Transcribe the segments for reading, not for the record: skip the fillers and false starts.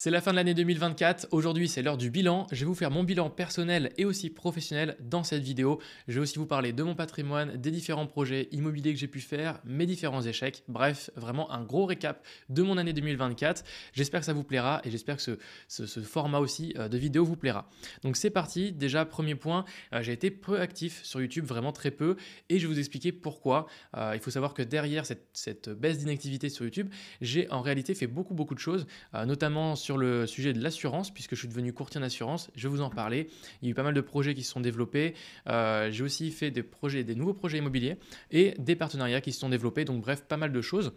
C'est la fin de l'année 2024, aujourd'hui c'est l'heure du bilan. Je vais vous faire mon bilan personnel et aussi professionnel dans cette vidéo. Je vais aussi vous parler de mon patrimoine, des différents projets immobiliers que j'ai pu faire, mes différents échecs. Bref, vraiment un gros récap de mon année 2024. J'espère que ça vous plaira et j'espère que ce format aussi de vidéo vous plaira. Donc c'est parti, déjà premier point, j'ai été peu actif sur YouTube, vraiment très peu, et je vais vous expliquer pourquoi. Il faut savoir que derrière cette baisse d'inactivité sur YouTube, j'ai en réalité fait beaucoup de choses, notamment sur le sujet de l'assurance, puisque je suis devenu courtier en assurance, je vais vous en parler. Il y a eu pas mal de projets qui se sont développés. J'ai aussi fait des nouveaux projets immobiliers et des partenariats qui se sont développés. Donc bref, pas mal de choses.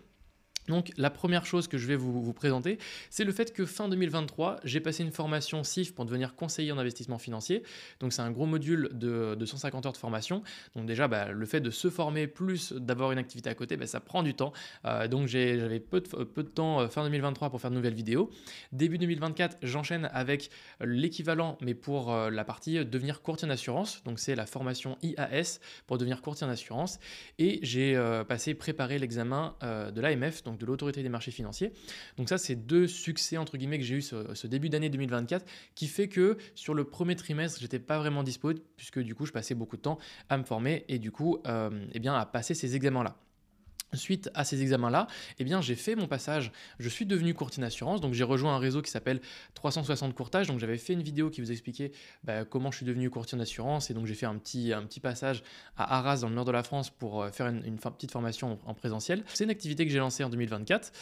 Donc la première chose que je vais vous présenter, c'est le fait que fin 2023, j'ai passé une formation CIF pour devenir conseiller en investissement financier. Donc c'est un gros module de 150 heures de formation. Donc déjà, le fait de se former plus d'avoir une activité à côté, ça prend du temps. Donc j'avais peu de temps fin 2023 pour faire de nouvelles vidéos. Début 2024, j'enchaîne avec l'équivalent, mais pour la partie devenir courtier en assurance. Donc c'est la formation IAS pour devenir courtier en assurance. Et j'ai préparé l'examen de l'AMF, donc de l'autorité des marchés financiers. Donc ça, c'est deux succès entre guillemets que j'ai eu ce début d'année 2024 qui fait que sur le premier trimestre, j'étais pas vraiment dispo puisque du coup, je passais beaucoup de temps à me former et du coup, à passer ces examens-là. Suite à ces examens-là, j'ai fait mon passage, je suis devenu courtier en assurance, donc j'ai rejoint un réseau qui s'appelle 360 Courtage, donc j'avais fait une vidéo qui vous expliquait comment je suis devenu courtier en assurance, et donc j'ai fait un petit passage à Arras dans le nord de la France pour faire une petite formation en présentiel. C'est une activité que j'ai lancée en 2024.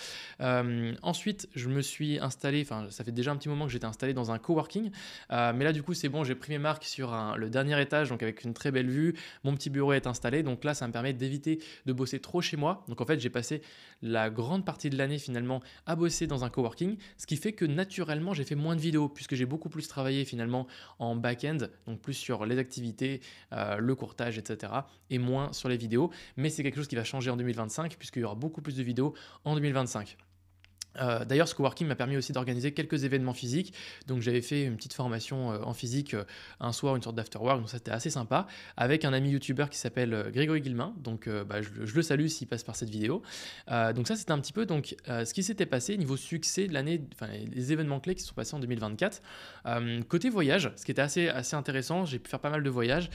Ensuite, je me suis installé, ça fait déjà un petit moment que j'étais installé dans un coworking, mais là du coup c'est bon, j'ai pris mes marques sur le dernier étage, donc avec une très belle vue, mon petit bureau est installé, donc là ça me permet d'éviter de bosser trop chez moi. Donc en fait, j'ai passé la grande partie de l'année finalement à bosser dans un coworking, ce qui fait que naturellement, j'ai fait moins de vidéos puisque j'ai beaucoup plus travaillé finalement en back-end, donc plus sur les activités, le courtage, etc. et moins sur les vidéos. Mais c'est quelque chose qui va changer en 2025 puisqu'il y aura beaucoup plus de vidéos en 2025. D'ailleurs, ce coworking m'a permis aussi d'organiser quelques événements physiques. Donc, j'avais fait une petite formation en physique un soir, une sorte d'afterwork. Donc, ça, c'était assez sympa. Avec un ami youtubeur qui s'appelle Grégory Guillemin. Donc, je le salue s'il passe par cette vidéo. Donc, ça, c'était un petit peu ce qui s'était passé niveau succès de l'année, les événements clés qui se sont passés en 2024. Côté voyage, ce qui était assez intéressant, j'ai pu faire pas mal de voyages.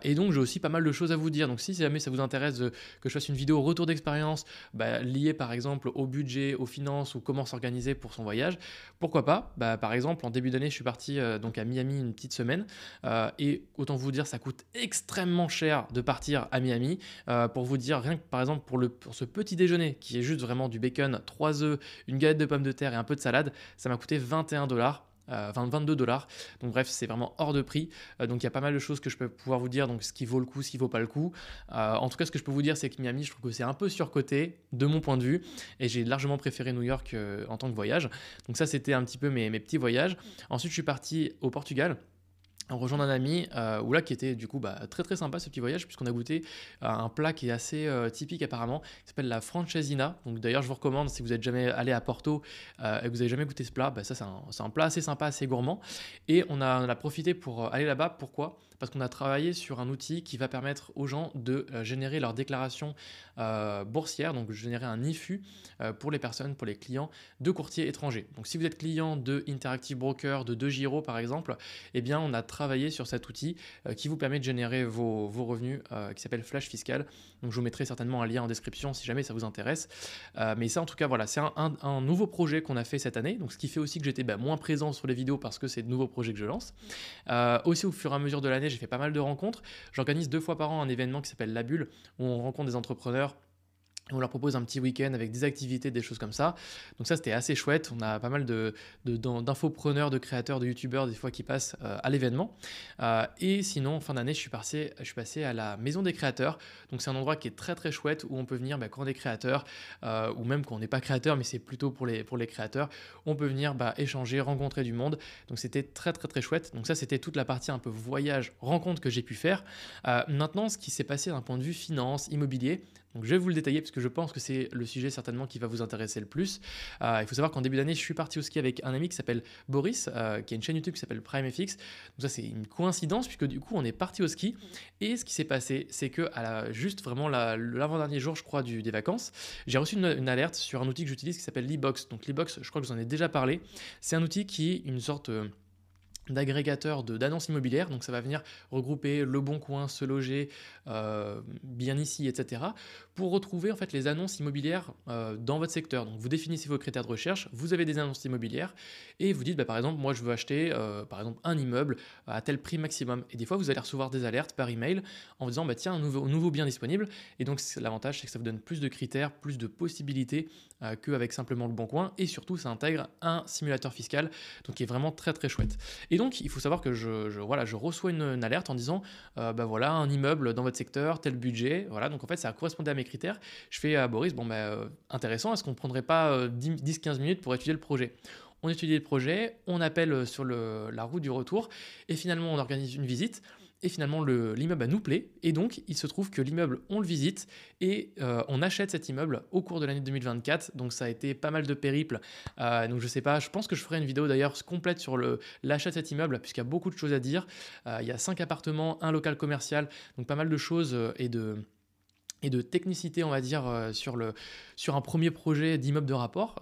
Et donc, j'ai aussi pas mal de choses à vous dire. Donc, si jamais ça vous intéresse que je fasse une vidéo retour d'expérience liée par exemple au budget, aux finances, ou comment s'organiser pour son voyage, pourquoi pas. Par exemple, en début d'année, je suis parti donc à Miami une petite semaine et autant vous dire, ça coûte extrêmement cher de partir à Miami. Pour vous dire, rien que par exemple pour ce petit déjeuner qui est juste vraiment du bacon, 3 œufs, une galette de pommes de terre et un peu de salade, ça m'a coûté 21$. 22$. Donc bref, c'est vraiment hors de prix. Donc il y a pas mal de choses que je peux pouvoir vous dire, donc ce qui vaut le coup, ce qui vaut pas le coup. En tout cas, ce que je peux vous dire, c'est que Miami, je trouve que c'est un peu surcoté de mon point de vue, et j'ai largement préféré New York en tant que voyage. Donc ça, c'était un petit peu mes petits voyages. Ensuite, je suis parti au Portugal en rejoignant un ami qui était du coup très sympa ce petit voyage, puisqu'on a goûté un plat qui est assez typique apparemment, qui s'appelle la Francesina. Donc d'ailleurs, je vous recommande, si vous n'êtes jamais allé à Porto et que vous n'avez jamais goûté ce plat, ça c'est un plat assez sympa, assez gourmand, et on a profité pour aller là-bas. Pourquoi ? Parce qu'on a travaillé sur un outil qui va permettre aux gens de générer leur déclaration boursière, donc générer un IFU pour les personnes, pour les clients de courtiers étrangers. Donc si vous êtes client de Interactive Broker, de DeGiro par exemple, on a travaillé sur cet outil qui vous permet de générer vos revenus, qui s'appelle Flash Fiscal. Donc je vous mettrai certainement un lien en description si jamais ça vous intéresse. Mais ça, en tout cas, voilà, c'est un nouveau projet qu'on a fait cette année. Donc ce qui fait aussi que j'étais moins présent sur les vidéos parce que c'est de nouveaux projets que je lance. Aussi, au fur et à mesure de l'année, j'ai fait pas mal de rencontres. J'organise 2 fois par an un événement qui s'appelle La Bulle, où on rencontre des entrepreneurs. On leur propose un petit week-end avec des activités, des choses comme ça. Donc ça, c'était assez chouette. On a pas mal d'infopreneurs, de créateurs, de youtubeurs des fois qui passent à l'événement. Et sinon, en fin d'année, je suis passé à la Maison des Créateurs. Donc c'est un endroit qui est très chouette où on peut venir quand on est créateur, ou même quand on n'est pas créateur, mais c'est plutôt pour les créateurs. On peut venir échanger, rencontrer du monde. Donc c'était très chouette. Donc ça, c'était toute la partie un peu voyage, rencontre que j'ai pu faire. Maintenant, ce qui s'est passé d'un point de vue finance, immobilier, Donc je vais vous le détailler parce que je pense que c'est le sujet certainement qui va vous intéresser le plus. Il faut savoir qu'en début d'année, je suis parti au ski avec un ami qui s'appelle Boris, qui a une chaîne YouTube qui s'appelle PrimeFX. Donc ça, c'est une coïncidence puisque du coup, on est parti au ski. Et ce qui s'est passé, c'est que juste vraiment l'avant-dernier jour, je crois, des vacances, j'ai reçu une alerte sur un outil que j'utilise qui s'appelle Libox. Donc Libox, je crois que je vous en ai déjà parlé. C'est un outil qui est une sorte d'agrégateur d'annonces immobilières, donc ça va venir regrouper Le Bon Coin, Se Loger, Bien Ici, etc. pour retrouver en fait les annonces immobilières dans votre secteur. Donc vous définissez vos critères de recherche, vous avez des annonces immobilières et vous dites par exemple moi je veux acheter par exemple un immeuble à tel prix maximum, et des fois vous allez recevoir des alertes par email en vous disant tiens un nouveau bien disponible, et donc l'avantage c'est que ça vous donne plus de critères, plus de possibilités qu'avec simplement Le Bon Coin, et surtout ça intègre un simulateur fiscal donc qui est vraiment très très chouette. Et donc, il faut savoir que je reçois une alerte en disant, voilà, un immeuble dans votre secteur, tel budget. Voilà, donc en fait, ça correspondait à mes critères. Je fais à Boris, intéressant, est-ce qu'on ne prendrait pas 10-15 minutes pour étudier le projet? On étudie le projet, on appelle sur la route du retour, et finalement, on organise une visite. Et finalement, l'immeuble nous plaît. Et donc, il se trouve que l'immeuble, on le visite et on achète cet immeuble au cours de l'année 2024. Donc, ça a été pas mal de périples. Donc, je sais pas, je pense que je ferai une vidéo d'ailleurs complète sur l'achat de cet immeuble, puisqu'il y a beaucoup de choses à dire. Il y a 5 appartements, un local commercial, donc pas mal de choses et de technicité, on va dire, sur un premier projet d'immeuble de rapport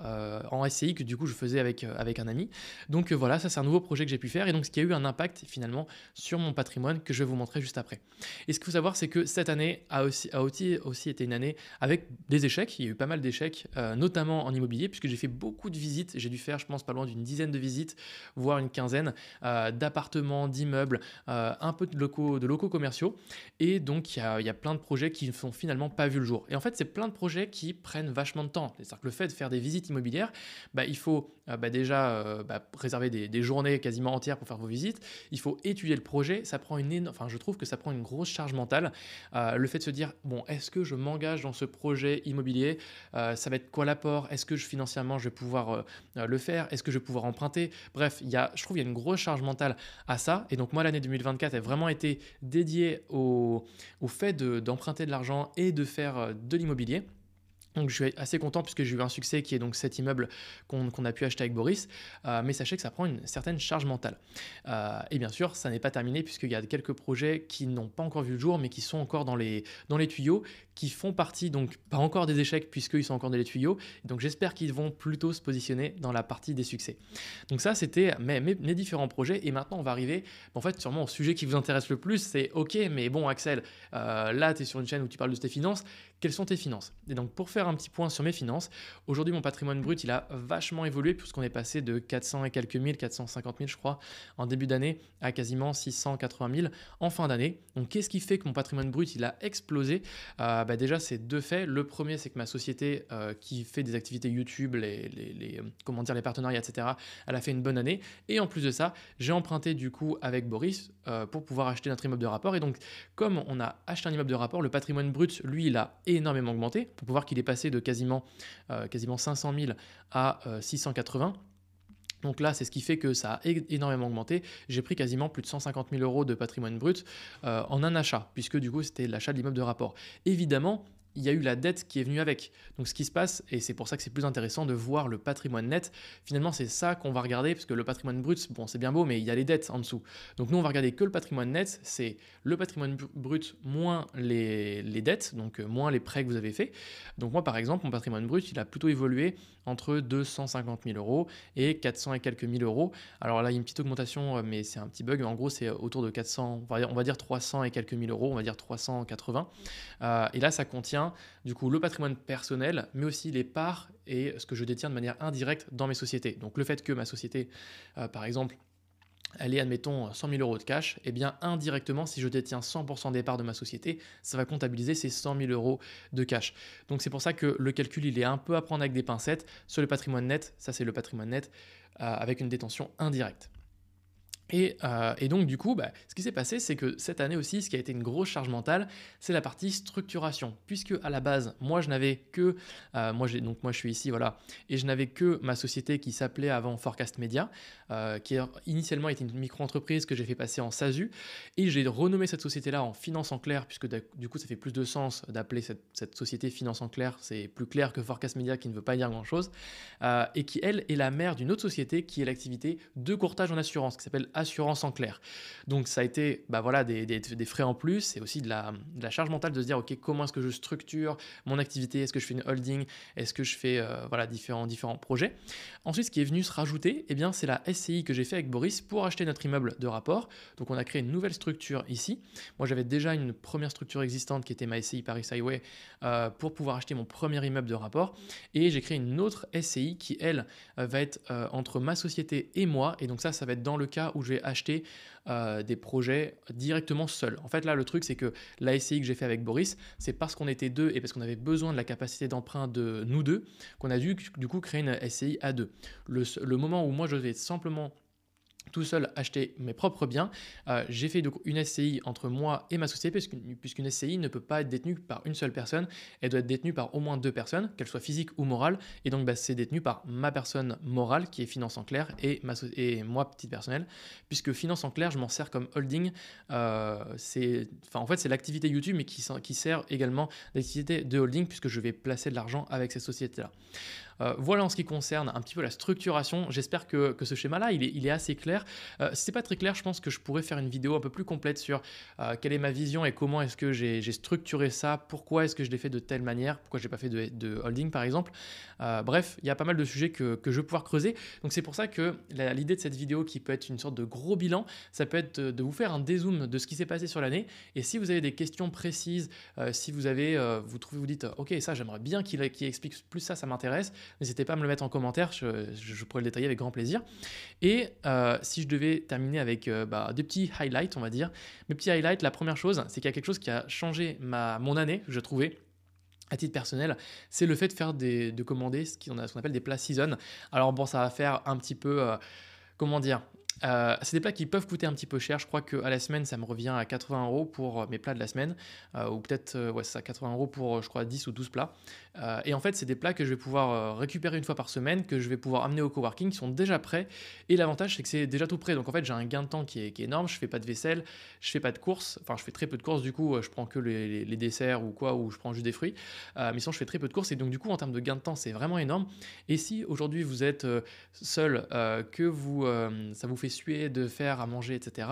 en SCI que du coup je faisais avec un ami. Donc voilà, ça c'est un nouveau projet que j'ai pu faire, et donc ce qui a eu un impact finalement sur mon patrimoine que je vais vous montrer juste après. Et ce qu'il faut savoir, c'est que cette année a aussi été une année avec des échecs. Il y a eu pas mal d'échecs, notamment en immobilier, puisque j'ai fait beaucoup de visites. J'ai dû faire, je pense, pas loin d'une dizaine de visites, voire une quinzaine d'appartements, d'immeubles, un peu de locaux commerciaux. Et donc il y a plein de projets qui ne sont finalement pas vu le jour. Et en fait, c'est plein de projets qui prennent vachement de temps. C'est-à-dire que le fait de faire des visites immobilières, il faut déjà réserver des journées quasiment entières pour faire vos visites. Il faut étudier le projet. Ça prend je trouve que ça prend une grosse charge mentale. Le fait de se dire, est-ce que je m'engage dans ce projet immobilier? Ça va être quoi l'apport? Est-ce que financièrement, je vais pouvoir le faire? Est-ce que je vais pouvoir emprunter? Bref, je trouve qu'il y a une grosse charge mentale à ça. Et donc, moi, l'année 2024 a vraiment été dédiée au fait d'emprunter de l'argent et de faire de l'immobilier. Donc je suis assez content puisque j'ai eu un succès qui est donc cet immeuble qu'on a pu acheter avec Boris, mais sachez que ça prend une certaine charge mentale. Et bien sûr, ça n'est pas terminé puisqu'il y a quelques projets qui n'ont pas encore vu le jour mais qui sont encore dans les tuyaux, qui font partie, donc pas encore des échecs puisqu'ils sont encore dans les tuyaux, donc j'espère qu'ils vont plutôt se positionner dans la partie des succès. Donc ça c'était mes différents projets, et maintenant on va arriver en fait sûrement au sujet qui vous intéresse le plus, c'est ok mais bon Axel, là tu es sur une chaîne où tu parles de tes finances, quelles sont tes finances? Et donc pour faire un petit point sur mes finances, aujourd'hui mon patrimoine brut il a vachement évolué puisqu'on est passé de 400 et quelques mille, 450 000 je crois en début d'année à quasiment 680 000 en fin d'année. Donc qu'est-ce qui fait que mon patrimoine brut il a explosé? Déjà c'est deux faits. Le premier c'est que ma société qui fait des activités YouTube, les partenariats etc., elle a fait une bonne année, et en plus de ça j'ai emprunté du coup avec Boris pour pouvoir acheter notre immeuble de rapport. Et donc comme on a acheté un immeuble de rapport, le patrimoine brut lui il a énormément augmenté. Pour pouvoir qu'il est passé de quasiment 500 000 à 680. Donc là, c'est ce qui fait que ça a énormément augmenté. J'ai pris quasiment plus de 150 000 euros de patrimoine brut en un achat, puisque du coup, c'était l'achat de l'immeuble de rapport. Évidemment, il y a eu la dette qui est venue avec. Donc ce qui se passe, et c'est pour ça que c'est plus intéressant de voir le patrimoine net, finalement c'est ça qu'on va regarder, parce que le patrimoine brut, bon c'est bien beau, mais il y a les dettes en dessous. Donc nous on va regarder que le patrimoine net, c'est le patrimoine brut moins les dettes, donc moins les prêts que vous avez faits. Donc moi par exemple, mon patrimoine brut, il a plutôt évolué entre 250 000 euros et 400 et quelques mille euros. Alors là il y a une petite augmentation, mais c'est un petit bug, en gros c'est autour de 400, on va dire 300 et quelques mille euros, on va dire 380. Et là ça contient du coup le patrimoine personnel, mais aussi les parts et ce que je détiens de manière indirecte dans mes sociétés. Donc le fait que ma société, par exemple, elle est, admettons, 100 000 euros de cash, et bien indirectement, si je détiens 100% des parts de ma société, ça va comptabiliser ces 100 000 euros de cash. Donc c'est pour ça que le calcul, il est un peu à prendre avec des pincettes. Sur le patrimoine net, ça c'est le patrimoine net avec une détention indirecte. Et donc du coup, ce qui s'est passé, c'est que cette année aussi, ce qui a été une grosse charge mentale, c'est la partie structuration. Puisque à la base, moi je n'avais que, moi je suis ici, voilà, et je n'avais que ma société qui s'appelait avant Forecast Media, qui initialement était une micro-entreprise que j'ai fait passer en SASU, et j'ai renommé cette société-là en Finance en Clair, puisque du coup ça fait plus de sens d'appeler cette société Finance en Clair, c'est plus clair que Forecast Media qui ne veut pas dire grand-chose, et qui elle est la mère d'une autre société qui est l'activité de courtage en assurance, qui s'appelle Assurance en Clair. Donc ça a été voilà, des frais en plus et aussi de la charge mentale de se dire ok, comment est-ce que je structure mon activité, est-ce que je fais une holding, est-ce que je fais voilà, différents projets. Ensuite, ce qui est venu se rajouter, eh bien, c'est la SCI que j'ai fait avec Boris pour acheter notre immeuble de rapport. Donc on a créé une nouvelle structure ici. Moi j'avais déjà une première structure existante qui était ma SCI Paris Highway pour pouvoir acheter mon premier immeuble de rapport, et j'ai créé une autre SCI qui elle va être entre ma société et moi, et donc ça va être dans le cas où je vais acheter des projets directement seul. En fait là le truc c'est que la SCI que j'ai fait avec Boris, c'est parce qu'on était deux et parce qu'on avait besoin de la capacité d'emprunt de nous deux qu'on a dû du coup créer une SCI à deux. Le moment où moi je vais simplement tout seul acheter mes propres biens, j'ai fait donc une SCI entre moi et ma société, puisqu'une SCI ne peut pas être détenue par une seule personne, elle doit être détenue par au moins deux personnes, qu'elles soient physiques ou morales, et donc c'est détenu par ma personne morale qui est Finance en Clair et moi petite personnelle, puisque Finance en Clair je m'en sers comme holding, en fait c'est l'activité YouTube mais qui sert également d'activité de holding puisque je vais placer de l'argent avec cette société là. Voilà en ce qui concerne un petit peu la structuration. J'espère que ce schéma-là, il est assez clair. Si ce n'est pas très clair, je pense que je pourrais faire une vidéo un peu plus complète sur quelle est ma vision et comment est-ce que j'ai structuré ça, pourquoi est-ce que je l'ai fait de telle manière, pourquoi je n'ai pas fait de holding par exemple. Bref, il y a pas mal de sujets que je vais pouvoir creuser. Donc c'est pour ça que l'idée de cette vidéo qui peut être une sorte de gros bilan, ça peut être de vous faire un dézoom de ce qui s'est passé sur l'année. Et si vous avez des questions précises, si vous avez, vous dites, ok, ça j'aimerais bien qu'il explique plus ça m'intéresse, n'hésitez pas à me le mettre en commentaire, je pourrais le détailler avec grand plaisir. Et si je devais terminer avec des petits highlights, on va dire, mes petits highlights, la première chose, c'est qu'il y a quelque chose qui a changé mon année, je trouvais, à titre personnel, c'est le fait de faire de commander ce qu'on appelle des plats season. Alors bon, ça va faire un petit peu, comment dire, c'est des plats qui peuvent coûter un petit peu cher. Je crois qu'à la semaine, ça me revient à 80 € pour mes plats de la semaine, ou peut-être, ouais, c'est ça, 80 € pour, je crois, 10 ou 12 plats. Et en fait, c'est des plats que je vais pouvoir récupérer une fois par semaine, que je vais pouvoir amener au coworking, qui sont déjà prêts. Et l'avantage, c'est que c'est déjà tout prêt. Donc en fait, j'ai un gain de temps qui est énorme. Je fais pas de vaisselle, je fais pas de courses. Enfin, je fais très peu de courses. Du coup, je prends que les desserts ou quoi, ou je prends juste des fruits. Mais sinon, je fais très peu de courses. Et donc, du coup, en termes de gain de temps, c'est vraiment énorme. Et si aujourd'hui vous êtes seul, que ça vous fait suer de faire à manger, etc.,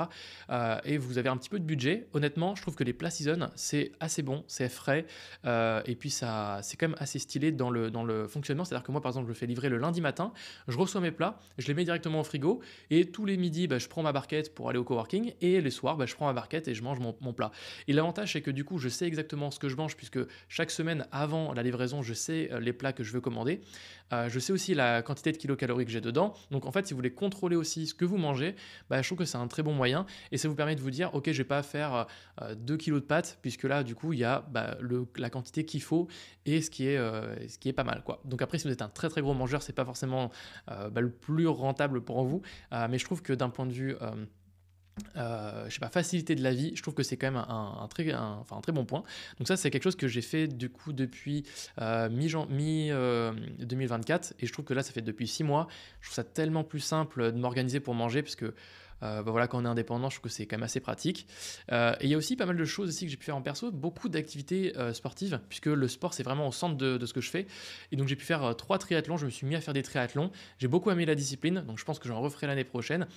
et vous avez un petit peu de budget, honnêtement, je trouve que les plats season, c'est assez bon, c'est frais, et puis ça, c'est quand même assez stylé dans le fonctionnement. C'est-à-dire que moi, par exemple, je fais livrer le lundi matin, je reçois mes plats, je les mets directement au frigo, et tous les midis, je prends ma barquette pour aller au coworking, et les soirs, je prends ma barquette et je mange mon plat. Et l'avantage, c'est que du coup, je sais exactement ce que je mange, puisque chaque semaine avant la livraison, je sais les plats que je veux commander. Je sais aussi la quantité de kilocalories que j'ai dedans. Donc en fait, si vous voulez contrôler aussi ce que vous mangez, je trouve que c'est un très bon moyen, et ça vous permet de vous dire ok, je vais pas faire 2 kilos de pâtes, puisque là du coup il y a la quantité qu'il faut, et ce qui est pas mal, quoi. Donc après, si vous êtes un très très gros mangeur, c'est pas forcément le plus rentable pour vous, mais je trouve que d'un point de vue je sais pas, facilité de la vie, je trouve que c'est quand même un très bon point. Donc ça, c'est quelque chose que j'ai fait du coup depuis mi 2024, et je trouve que là, ça fait depuis 6 mois. Je trouve ça tellement plus simple de m'organiser pour manger, parce que voilà, quand on est indépendant, je trouve que c'est quand même assez pratique. Et il y a aussi pas mal de choses aussi que j'ai pu faire en perso, beaucoup d'activités sportives, puisque le sport, c'est vraiment au centre de ce que je fais. Et donc j'ai pu faire 3 triathlons, je me suis mis à faire des triathlons. J'ai beaucoup aimé la discipline, donc je pense que j'en referai l'année prochaine.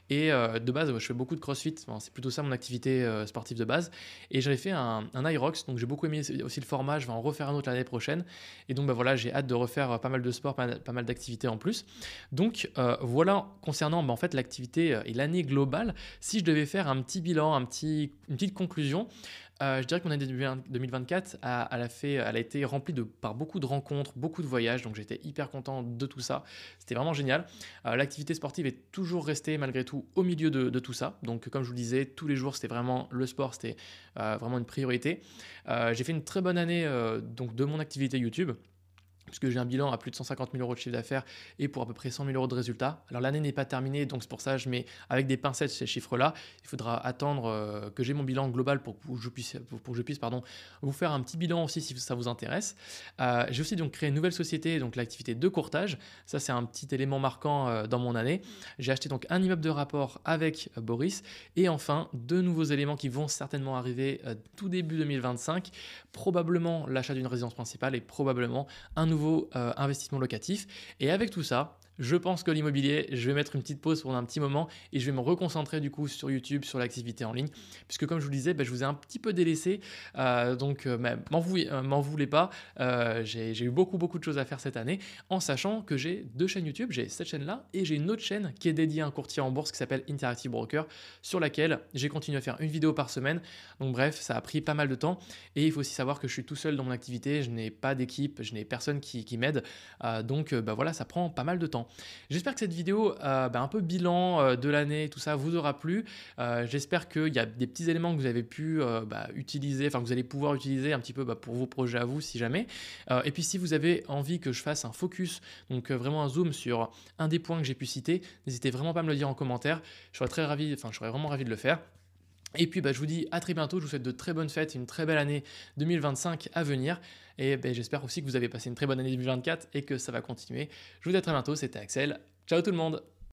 Et de base, je fais beaucoup de crossfit, enfin, c'est plutôt ça mon activité sportive de base. Et j'avais fait un Irox, donc j'ai beaucoup aimé aussi le format, je vais en refaire un autre l'année prochaine. Et donc voilà, j'ai hâte de refaire pas mal de sport, pas mal d'activités en plus. Donc voilà, concernant en fait l'activité et l'année globale, si je devais faire un petit bilan, une petite conclusion, je dirais que mon année 2024 elle a été remplie par beaucoup de rencontres, beaucoup de voyages, donc j'étais hyper content de tout ça. C'était vraiment génial. L'activité sportive est toujours restée malgré tout au milieu de tout ça. Donc comme je vous le disais, tous les jours, c'était vraiment le sport, c'était vraiment une priorité. J'ai fait une très bonne année donc de mon activité YouTube. puisque j'ai un bilan à plus de 150 000 euros de chiffre d'affaires et pour à peu près 100 000 euros de résultats. Alors l'année n'est pas terminée, donc c'est pour ça que je mets avec des pincettes ces chiffres-là. Il faudra attendre que j'ai mon bilan global pour que je puisse, vous faire un petit bilan aussi si ça vous intéresse. J'ai aussi donc créé une nouvelle société, donc l'activité de courtage. Ça, c'est un petit élément marquant dans mon année. J'ai acheté donc un immeuble de rapport avec Boris et enfin 2 nouveaux éléments qui vont certainement arriver tout début 2025. Probablement l'achat d'une résidence principale et probablement un nouveau investissement locatif. Et avec tout ça, je pense que l'immobilier, je vais mettre une petite pause pendant un petit moment et je vais me reconcentrer du coup sur YouTube, sur l'activité en ligne, puisque comme je vous le disais, je vous ai un petit peu délaissé, donc m'en voulez pas, j'ai eu beaucoup de choses à faire cette année, en sachant que j'ai 2 chaînes YouTube, j'ai cette chaîne-là et j'ai une autre chaîne qui est dédiée à un courtier en bourse qui s'appelle Interactive Broker, sur laquelle j'ai continué à faire une vidéo par semaine. Donc bref, ça a pris pas mal de temps et il faut aussi savoir que je suis tout seul dans mon activité, je n'ai pas d'équipe, je n'ai personne qui m'aide, donc voilà, ça prend pas mal de temps. J'espère que cette vidéo, un peu bilan de l'année, tout ça, vous aura plu. J'espère qu'il y a des petits éléments que vous avez pu utiliser, enfin que vous allez pouvoir utiliser un petit peu pour vos projets à vous si jamais. Et puis si vous avez envie que je fasse un focus, donc vraiment un zoom sur un des points que j'ai pu citer, n'hésitez vraiment pas à me le dire en commentaire. Je serais vraiment ravi de le faire. Et puis je vous dis à très bientôt, je vous souhaite de très bonnes fêtes et une très belle année 2025 à venir. Et j'espère aussi que vous avez passé une très bonne année 2024 et que ça va continuer. Je vous dis à très bientôt, c'était Axel. Ciao tout le monde!